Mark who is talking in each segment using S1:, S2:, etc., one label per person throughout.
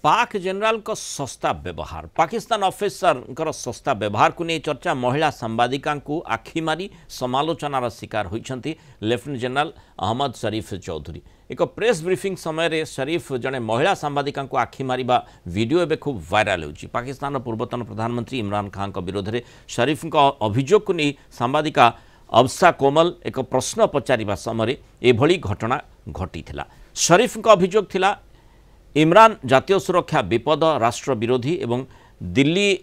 S1: पाक जनरल को सस्ता व्यवहार पाकिस्तान ऑफिसर सस्ता व्यवहार को नहीं चर्चा महिला सांबादिका आखि मारी समालोचनार शिकार होती लेफ्टिनेंट जनरल अहमद शरीफ चौधरी एक प्रेस ब्रीफिंग समय शरीफ जड़े महिला सांबादिका आखि मारिबा वीडियो एवं खूब वायरल होची। पाकिस्तान पूर्वतन प्रधानमंत्री इमरान खान विरोध में शरीफ अभियोग को नहीं सांबादिका अब्सा कोमल एक प्रश्न पचारिबा समय एभली घटना घटी। शरीफ अभियोग थिला इमरान जातीय सुरक्षा विपद राष्ट्र विरोधी एवं दिल्ली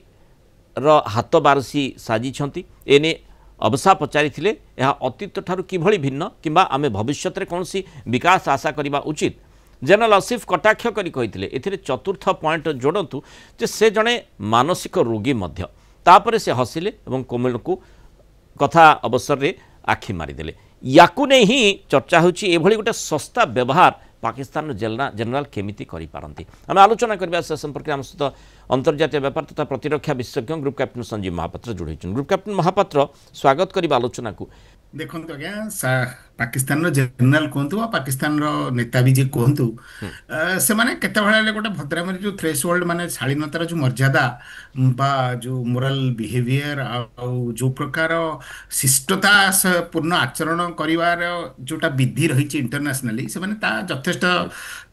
S1: हाथ बारसी साजिछंती एने अवसा पचारि अतीत ठारू किभली भिन्न किंबा आमे भविष्य में कौन विकास आशा करने उचित जनरल आसिफ कटाक्ष करी कहिथिले। एथिरे चतुर्थ पॉइंट जोड़तु जे से जड़े मानसिक रोगी मध्य तापरे से हसिले एवं कोमल को कथा अवसर रे आखि मारिदेले। याकू नहीं ही चर्चा होची एभली गोटे सस्ता व्यवहार पाकिस्तान जनरल केमिति करि पारंती। आम आलोचना करबा से संपर्क आम सहित अंतर्जातीय व्यापार तथा प्रतिरक्षा विशेषज्ञ ग्रुप कैप्टन संजीव महापात्र जोड़ी। ग्रुप कैप्टन महापात्र स्वागत करिबा आलोचना को।
S2: देखो आज्ञा पाकिस्तान जनरल कहतु पाकिस्तान नेता भी जे कहतु से माने केते भले गोटे भद्रामी जो थ्रेशोल्ड माने शालीनतार जो मर्यादा बा जो मोराल बिहेवियर जो प्रकार शिष्टता पूर्ण आचरण करिवार जोटा विधि रही इंटरनेशनली से माने ता यथेष्ट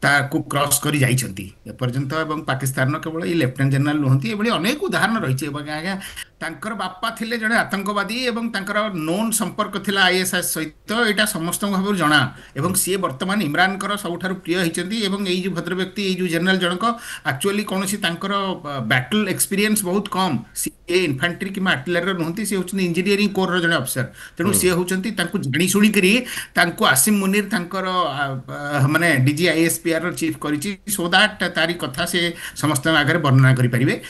S2: ताकू क्रॉस करी जाइछंती एपर्यंत एवं पाकिस्तान केवल ये लेफ्टिनेंट जनरल नुहंती एभली अनेक उदाहरण रही आज्ञा तांकर बापा थिले जड़े आतंकवादी एवं तांकर नोन संपर्क थिला आईएसआईएस सहित एटा समस्त भाव जना एवं सी वर्तमान इमरान कर सबुठारु प्रिय होती एवं यही जो भद्र व्यक्ति ये जो जनरल जनक एक्चुअली कौन तांकर बैटल एक्सपीरियंस बहुत कम सी इन्फेंट्री कि आर्टिलरी नुहंती सी होचंती इंजीनियरिंग कोर जड़े अफसर तेणु सी होचंती तांको जानी शुणी करी तांको आसिम मुनीर तांकर माने डीजी आईएसपीआर चीफ करिछि सो दैट तारी कथा से समस्त आगे वर्णना करि परिबे।